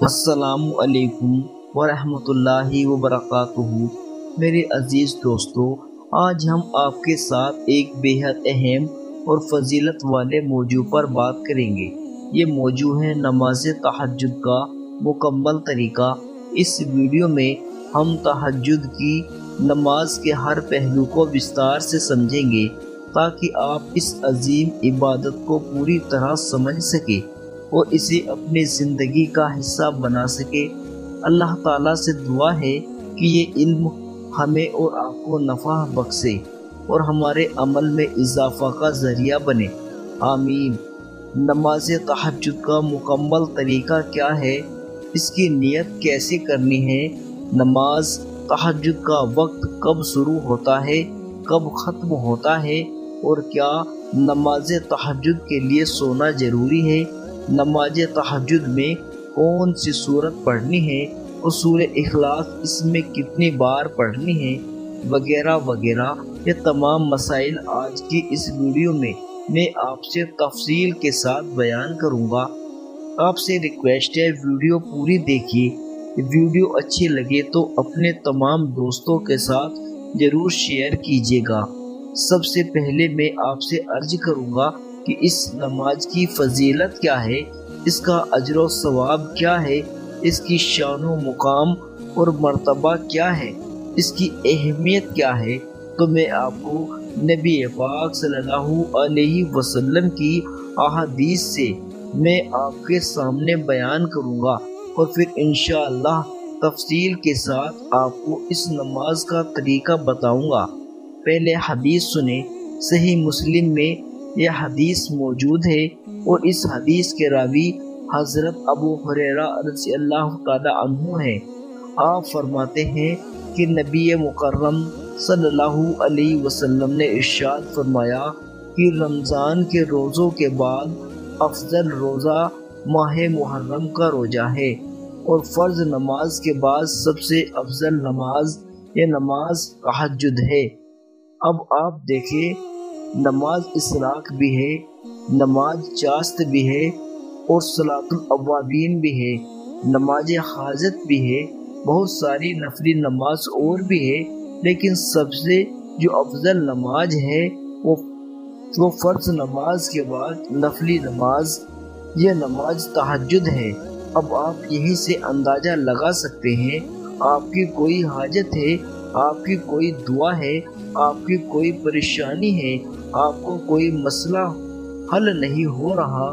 السلام علیکم ورحمۃ اللہ وبرکاتہ۔ میرے عزیز دوستو، آج ہم آپ کے ساتھ ایک بیحد اہم اور فضیلت والے موضوع پر بات کریں گے۔ یہ موضوع ہے نماز تہجد کا مکمل طریقہ۔ اس ویڈیو میں ہم تہجد کی نماز کے ہر پہلو کو وستار سے سمجھیں گے تاکہ آپ اس عظیم عبادت کو پوری طرح سمجھ سکیں اور اسے اپنی زندگی کا حصہ بنا سکے۔ اللہ تعالیٰ سے دعا ہے کہ یہ علم ہمیں اور آپ کو نفع بخشے اور ہمارے عمل میں اضافہ کا ذریعہ بنے، آمین۔ نماز تہجد کا مکمل طریقہ کیا ہے؟ اس کی نیت کیسے کرنی ہے؟ نماز تہجد کا وقت کب شروع ہوتا ہے، کب ختم ہوتا ہے، اور کیا نماز تہجد کے لیے سونا ضروری ہے؟ نماز تہجد میں کون سی سورت پڑھنی ہے اور سورہ اخلاص اس میں کتنی بار پڑھنی ہے، وغیرہ وغیرہ۔ یہ تمام مسائل آج کی اس ویڈیو میں آپ سے تفصیل کے ساتھ بیان کروں گا۔ آپ سے ریکویسٹ ہے ویڈیو پوری دیکھیے۔ ویڈیو اچھی لگے تو اپنے تمام دوستوں کے ساتھ ضرور شیئر کیجیے گا۔ سب سے پہلے میں آپ سے عرض کروں گا کہ اس نماز کی فضیلت کیا ہے، اس کا اجر و ثواب کیا ہے، اس کی شان و مقام اور مرتبہ کیا ہے، اس کی اہمیت کیا ہے، تو میں آپ کو نبی پاک صلی اللہ علیہ وسلم کی احادیث سے میں آپ کے سامنے بیان کروں گا اور پھر انشاءاللہ تفصیل کے ساتھ آپ کو اس نماز کا طریقہ بتاؤں گا۔ پہلے حدیث سنیں۔ صحیح مسلم میں یہ حدیث موجود ہے اور اس حدیث کے راوی حضرت ابو ہریرہ رضی اللہ تعالی عنہ ہیں۔ آپ فرماتے ہیں کہ نبی مکرم صلی اللہ علیہ وسلم نے ارشاد فرمایا کہ رمضان کے روزوں کے بعد افضل روزہ ماہ محرم کا روزہ ہے، اور فرض نماز کے بعد سب سے افضل نماز یہ نماز تہجد ہے۔ اب آپ دیکھیں، نماز اسراق بھی ہے، نماز چاست بھی ہے، اور صلاۃ الاوابین بھی ہے، نماز حاجت بھی ہے، بہت ساری نفلی نماز اور بھی ہے، لیکن سب سے جو افضل نماز ہے وہ فرض نماز کے بعد نفلی نماز یہ نماز تہجد ہے۔ اب آپ یہی سے اندازہ لگا سکتے ہیں، آپ کی کوئی حاجت ہے، آپ کی کوئی دعا ہے، آپ کی کوئی پریشانی ہے، آپ کو کوئی مسئلہ حل نہیں ہو رہا،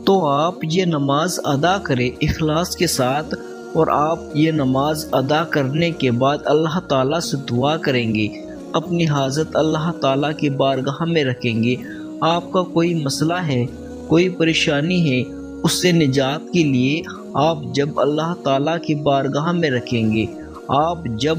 تو آپ یہ نماز ادا کریں اخلاص کے ساتھ، اور آپ یہ نماز ادا کرنے کے بعد اللہ تعالیٰ سے دعا کریں گے، اپنی حاجت اللہ تعالیٰ کی بارگاہ میں رکھیں گے۔ آپ کا کوئی مسئلہ ہے، کوئی پریشانی ہے، اس سے نجات کے لیے آپ جب اللہ تعالیٰ کی بارگاہ میں رکھیں گے، آپ جب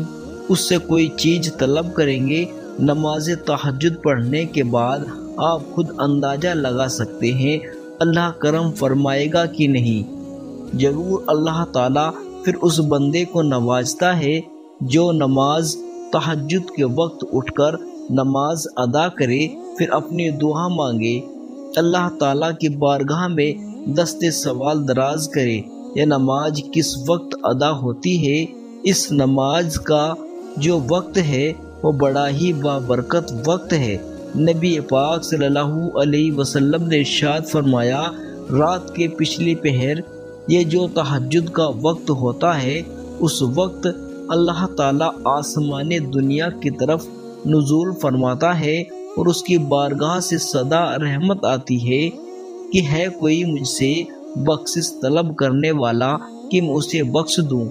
اس سے کوئی چیز طلب کریں گے، نماز تہجد پڑھنے کے بعد آپ خود اندازہ لگا سکتے ہیں اللہ کرم فرمائے گا کہ نہیں۔ ضرور اللہ تعالیٰ پھر اس بندے کو نوازتا ہے جو نماز تہجد کے وقت اٹھ کر نماز ادا کرے، پھر اپنی دعا مانگے، اللہ تعالیٰ کی بارگاہ میں دست سوال دراز کرے۔ یہ نماز کس وقت ادا ہوتی ہے؟ اس نماز کا جو وقت ہے وہ بڑا ہی بابرکت وقت ہے۔ نبی پاک صلی اللہ علیہ وسلم نے ارشاد فرمایا، رات کے پچھلی پہر یہ جو تہجد کا وقت ہوتا ہے، اس وقت اللہ تعالیٰ آسمان دنیا کی طرف نزول فرماتا ہے اور اس کی بارگاہ سے صدا رحمت آتی ہے کہ ہے کوئی مجھ سے بخشش طلب کرنے والا کہ میں اسے بخش دوں،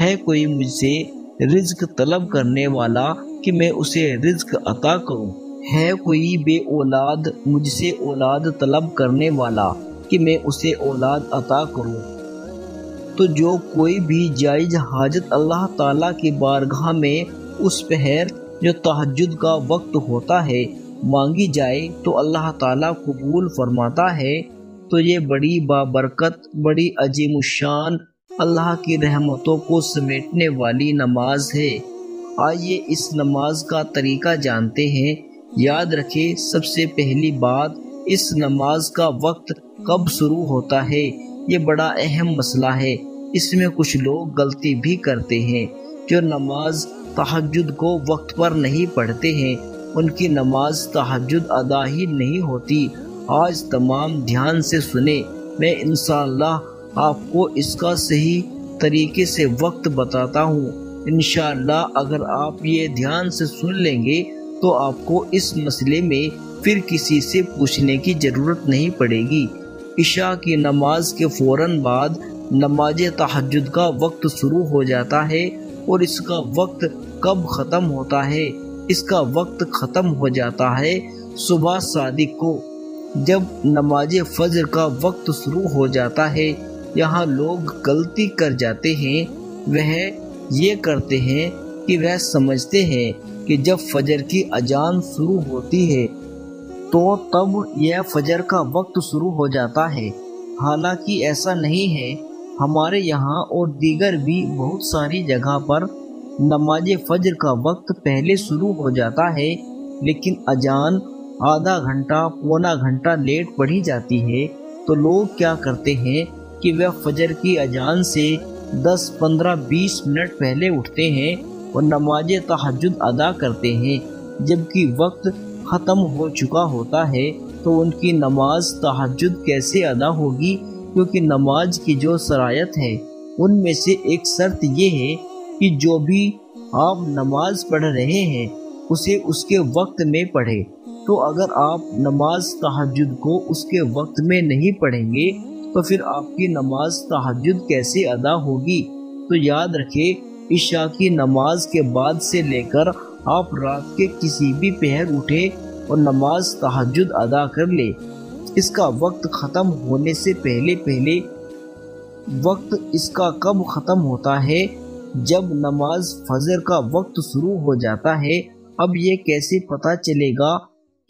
ہے کوئی مجھ سے رزق طلب کرنے والا کہ میں اسے رزق عطا کروں، ہے کوئی بے اولاد مجھ سے اولاد طلب کرنے والا کہ میں اسے اولاد عطا کروں۔ تو جو کوئی بھی جائز حاجت اللہ تعالیٰ کی بارگاہ میں اس پہر جو تہجد کا وقت ہوتا ہے مانگی جائے تو اللہ تعالیٰ قبول فرماتا ہے۔ تو یہ بڑی بابرکت، بڑی عظیم الشان، اللہ کی رحمتوں کو سمیٹنے والی نماز ہے۔ آئیے اس نماز کا طریقہ جانتے ہیں۔ یاد رکھیں، سب سے پہلی بات، اس نماز کا وقت کب شروع ہوتا ہے، یہ بڑا اہم مسئلہ ہے۔ اس میں کچھ لوگ غلطی بھی کرتے ہیں جو نماز تہجد کو وقت پر نہیں پڑھتے ہیں، ان کی نماز تہجد ادا ہی نہیں ہوتی۔ آج تمام دھیان سے سنیں، میں انشاءاللہ آپ کو اس کا صحیح طریقے سے وقت بتاتا ہوں۔ انشاءاللہ اگر آپ یہ دھیان سے سن لیں گے تو آپ کو اس مسئلے میں پھر کسی سے پوچھنے کی ضرورت نہیں پڑے گی۔ عشاء کی نماز کے فوراً بعد نماز تہجد کا وقت شروع ہو جاتا ہے، اور اس کا وقت کب ختم ہوتا ہے؟ اس کا وقت ختم ہو جاتا ہے صبح صادق کو، جب نماز فجر کا وقت شروع ہو جاتا ہے۔ یہاں لوگ غلطی کر جاتے ہیں، وہ یہ کرتے ہیں کہ وہ سمجھتے ہیں کہ جب فجر کی اذان شروع ہوتی ہے تو تب یہ فجر کا وقت شروع ہو جاتا ہے، حالانکہ ایسا نہیں ہے۔ ہمارے یہاں اور دیگر بھی بہت ساری جگہ پر نماز فجر کا وقت پہلے شروع ہو جاتا ہے، لیکن اذان آدھا گھنٹہ پونا گھنٹہ لیٹ پڑھی جاتی ہے۔ تو لوگ کیا کرتے ہیں کہ وہ فجر کی اذان سے 10 15 20 منٹ پہلے اٹھتے ہیں اور نماز تہجد ادا کرتے ہیں، جبکہ وقت ختم ہو چکا ہوتا ہے۔ تو ان کی نماز تہجد کیسے ادا ہوگی؟ کیونکہ نماز کی جو شرائط ہے ان میں سے ایک شرط یہ ہے کہ جو بھی آپ نماز پڑھ رہے ہیں اسے اس کے وقت میں پڑھیں۔ تو اگر آپ نماز تہجد کو اس کے وقت میں نہیں پڑھیں گے تو پھر آپ کی نماز تہجد کیسے ادا ہوگی؟ تو یاد رکھیں، عشاء کی نماز کے بعد سے لے کر آپ رات کے کسی بھی پہر اٹھے اور نماز تہجد ادا کر لے، اس کا وقت ختم ہونے سے پہلے وقت اس کا کب ختم ہوتا ہے؟ جب نماز فجر کا وقت شروع ہو جاتا ہے۔ اب یہ کیسے پتہ چلے گا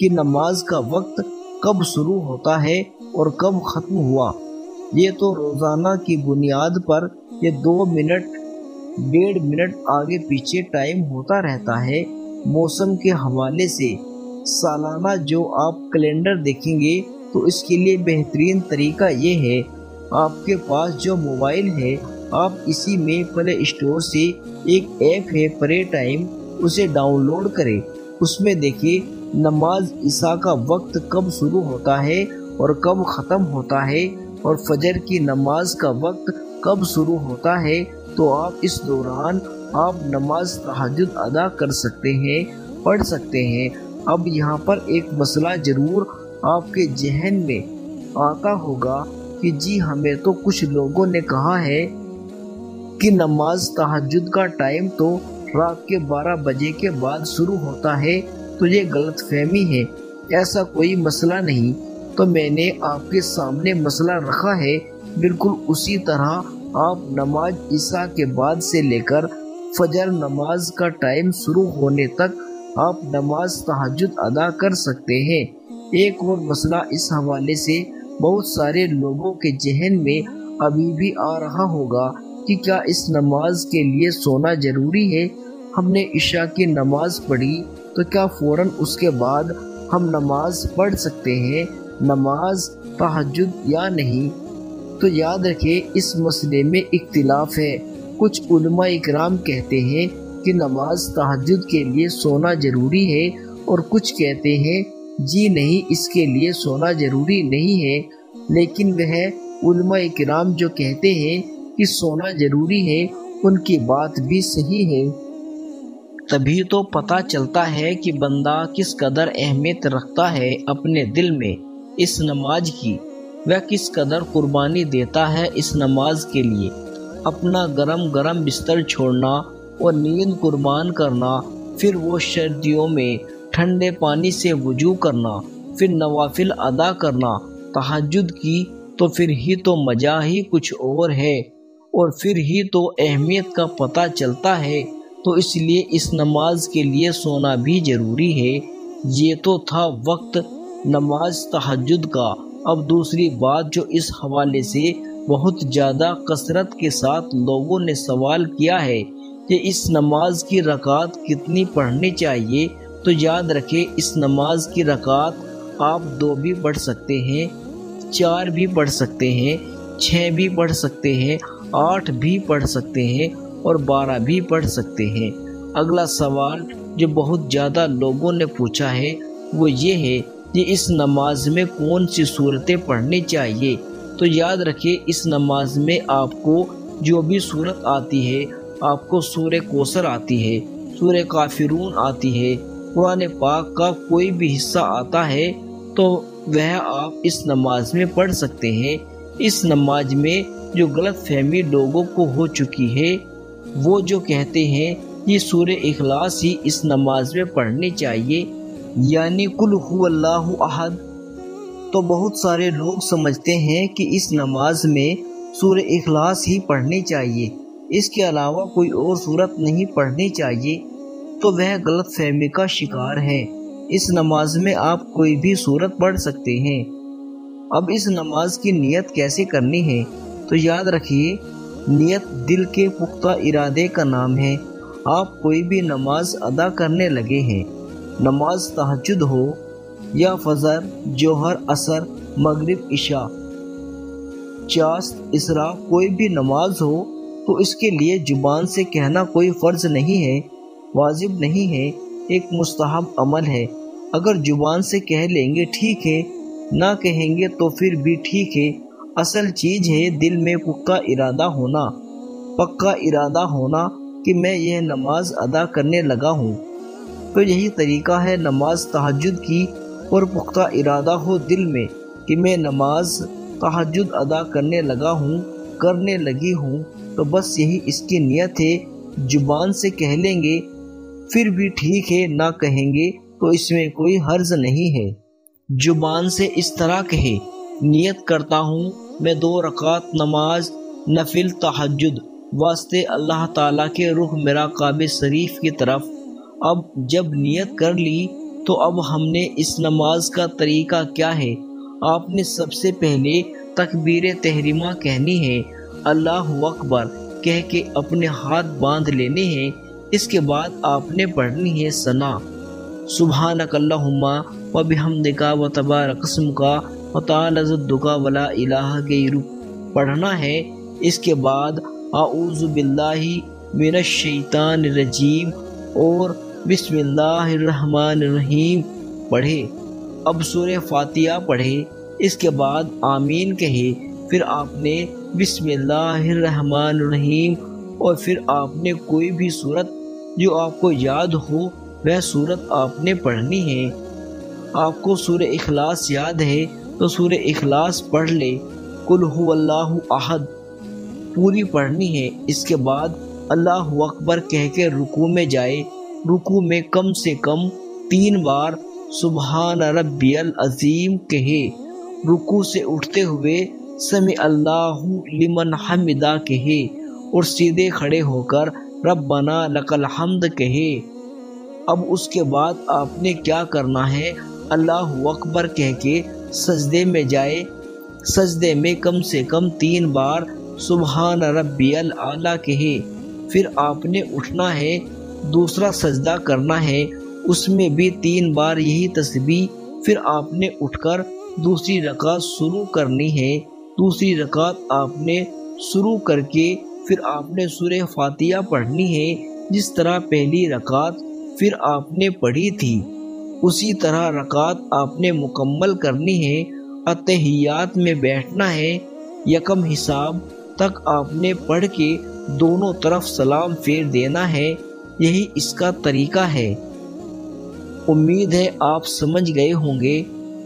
کہ نماز کا وقت کب شروع ہوتا ہے اور کب ختم ہوا؟ یہ تو روزانہ کی بنیاد پر یہ 2 منٹ 1.5 منٹ آگے پیچھے ٹائم ہوتا رہتا ہے۔ موسم کے حوالے سے سالانہ جو آپ کیلنڈر دیکھیں گے تو اس کے لیے بہترین طریقہ یہ ہے، آپ کے پاس جو موبائل ہے آپ اسی میں پلے اسٹور سے ایک ایپ ہے پرے ٹائم، اسے ڈاؤن لوڈ کریں۔ اس میں دیکھیں نماز عشاء کا وقت کب شروع ہوتا ہے اور کب ختم ہوتا ہے، اور فجر کی نماز کا وقت کب شروع ہوتا ہے۔ تو آپ اس دوران آپ نماز تہجد ادا کر سکتے ہیں، پڑھ سکتے ہیں۔ اب یہاں پر ایک مسئلہ ضرور آپ کے ذہن میں آتا ہوگا کہ جی ہمیں تو کچھ لوگوں نے کہا ہے کہ نماز تہجد کا ٹائم تو رات کے 12 بجے کے بعد شروع ہوتا ہے، تو یہ غلط فہمی ہے، ایسا کوئی مسئلہ نہیں۔ تو میں نے آپ کے سامنے مسئلہ رکھا ہے، بالکل اسی طرح آپ نماز عشاء کے بعد سے لے کر فجر نماز کا ٹائم شروع ہونے تک آپ نماز تہجد ادا کر سکتے ہیں۔ ایک اور مسئلہ اس حوالے سے بہت سارے لوگوں کے ذہن میں ابھی بھی آ رہا ہوگا کہ کیا اس نماز کے لیے سونا ضروری ہے؟ ہم نے عشاء کی نماز پڑھی تو کیا فوراً اس کے بعد ہم نماز پڑھ سکتے ہیں نماز تہجد یا نہیں؟ تو یاد رکھیں اس مسئلے میں اختلاف ہے۔ کچھ علماء اکرام کہتے ہیں کہ نماز تہجد کے لیے سونا ضروری ہے، اور کچھ کہتے ہیں جی نہیں، اس کے لیے سونا ضروری نہیں ہے۔ لیکن وہ علماء اکرام جو کہتے ہیں کہ سونا ضروری ہے ان کی بات بھی صحیح ہے۔ تبھی تو پتہ چلتا ہے کہ بندہ کس قدر اہمیت رکھتا ہے اپنے دل میں اس نماز کی، وہ کس قدر قربانی دیتا ہے اس نماز کے لیے، اپنا گرم گرم بستر چھوڑنا اور نیند قربان کرنا، پھر وہ سردیوں میں ٹھنڈے پانی سے وضو کرنا، پھر نوافل ادا کرنا تہجد کی، تو پھر ہی تو مزہ ہی کچھ اور ہے، اور پھر ہی تو اہمیت کا پتہ چلتا ہے۔ تو اس لیے اس نماز کے لیے سونا بھی ضروری ہے۔ یہ تو تھا وقت نماز تہجد کا۔ اب دوسری بات جو اس حوالے سے بہت زیادہ کثرت کے ساتھ لوگوں نے سوال کیا ہے کہ اس نماز کی رکعت کتنی پڑھنی چاہیے، تو یاد رکھیں اس نماز کی رکعت آپ 2 بھی پڑھ سکتے ہیں، 4 بھی پڑھ سکتے ہیں، 6 بھی پڑھ سکتے ہیں، 8 بھی پڑھ سکتے ہیں اور 12 بھی پڑھ سکتے ہیں۔ اگلا سوال جو بہت زیادہ لوگوں نے پوچھا ہے وہ یہ ہے کہ اس نماز میں کون سی سورتیں پڑھنی چاہیے؟ تو یاد رکھیے اس نماز میں آپ کو جو بھی سورت آتی ہے، آپ کو سورہ کوثر آتی ہے، سورہ کافرون آتی ہے، قرآن پاک کا کوئی بھی حصہ آتا ہے تو وہ آپ اس نماز میں پڑھ سکتے ہیں۔ اس نماز میں جو غلط فہمی لوگوں کو ہو چکی ہے، وہ جو کہتے ہیں یہ سورہ اخلاص ہی اس نماز میں پڑھنی چاہیے، یعنی قل هو اللہ احد، تو بہت سارے لوگ سمجھتے ہیں کہ اس نماز میں سورہ اخلاص ہی پڑھنی چاہیے، اس کے علاوہ کوئی اور سورت نہیں پڑھنی چاہیے، تو وہ غلط فہمی کا شکار ہے۔ اس نماز میں آپ کوئی بھی سورت پڑھ سکتے ہیں۔ اب اس نماز کی نیت کیسے کرنی ہے؟ تو یاد رکھیے نیت دل کے پختہ ارادے کا نام ہے۔ آپ کوئی بھی نماز ادا کرنے لگے ہیں، نماز تہجد ہو یا فجر، جوہر، عصر، مغرب، عشاء، چاشت، اسراء، کوئی بھی نماز ہو تو اس کے لیے زبان سے کہنا کوئی فرض نہیں ہے، واجب نہیں ہے، ایک مستحب عمل ہے۔ اگر زبان سے کہہ لیں گے ٹھیک ہے، نہ کہیں گے تو پھر بھی ٹھیک ہے۔ اصل چیز ہے دل میں پختہ ارادہ ہونا، پکا ارادہ ہونا کہ میں یہ نماز ادا کرنے لگا ہوں۔ تو یہی طریقہ ہے نماز تہجد کی، اور پختہ ارادہ ہو دل میں کہ میں نماز تہجد ادا کرنے لگا ہوں، کرنے لگی ہوں، تو بس یہی اس کی نیت ہے۔ زبان سے کہہ لیں گے پھر بھی ٹھیک ہے، نہ کہیں گے تو اس میں کوئی حرج نہیں ہے۔ زبان سے اس طرح کہے نیت کرتا ہوں میں 2 رکعت نماز نفل تہجد واسطے اللہ تعالیٰ کے رخ میرا کعبہ شریف کی طرف۔ اب جب نیت کر لی تو اب ہم نے اس نماز کا طریقہ کیا ہے؟ آپ نے سب سے پہلے تکبیر تحریمہ کہنی ہے، اللہ اکبر کہہ کے اپنے ہاتھ باندھ لینے ہیں۔ اس کے بعد آپ نے پڑھنی ہے ثنا، سبحانک اللہم و بحمدک و تبارک اسمک و تعالی جدک ولا الہ غیرک پڑھنا ہے۔ اس کے بعد اعوذ باللہ من الشیطان الرجیم اور بسم اللہ الرحمن الرحیم پڑھے۔ اب سورہ فاتحہ پڑھے، اس کے بعد آمین کہے، پھر آپ نے بسم اللہ الرحمن الرحیم، اور پھر آپ نے کوئی بھی سورت جو آپ کو یاد ہو وہ سورت آپ نے پڑھنی ہے۔ آپ کو سورہ اخلاص یاد ہے تو سورہ اخلاص پڑھ لے، قل هو اللہ احد پوری پڑھنی ہے۔ اس کے بعد اللہ اکبر کہہ کے رکوع میں جائے، رکوع میں کم سے کم 3 بار سبحان ربی العظیم کہے، رکوع سے اٹھتے ہوئے سمع اللہ لمن حمدہ کہے، اور سیدھے کھڑے ہو کر ربنا لک الحمد کہے۔ اب اس کے بعد آپ نے کیا کرنا ہے؟ اللہ اکبر کہہ کے سجدے میں جائے، سجدے میں کم سے کم 3 بار سبحان ربی الاعلیٰ کہے، پھر آپ نے اٹھنا ہے، دوسرا سجدہ کرنا ہے، اس میں بھی 3 بار یہی تسبیح، پھر آپ نے اٹھ کر دوسری رکعت شروع کرنی ہے۔ دوسری رکعت آپ نے شروع کر کے پھر آپ نے سورہ فاتحہ پڑھنی ہے، جس طرح پہلی رکعت پھر آپ نے پڑھی تھی اسی طرح رکعت آپ نے مکمل کرنی ہے۔ اتحیات میں بیٹھنا ہے، یکم حساب تک آپ نے پڑھ کے دونوں طرف سلام پھیر دینا ہے، یہی اس کا طریقہ ہے۔ امید ہے آپ سمجھ گئے ہوں گے۔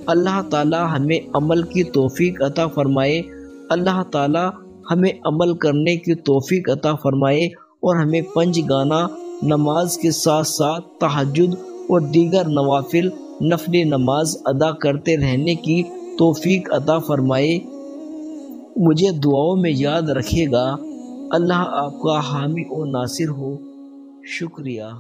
اللہ تعالی ہمیں عمل کی توفیق عطا فرمائے، اللہ تعالی ہمیں عمل کرنے کی توفیق عطا فرمائے، اور ہمیں 5 گانا نماز کے ساتھ ساتھ تہجد اور دیگر نوافل نفلی نماز ادا کرتے رہنے کی توفیق عطا فرمائے۔ مجھے دعاؤں میں یاد رکھیے گا۔ اللہ آپ کا حامی و ناصر ہو۔ شکریہ۔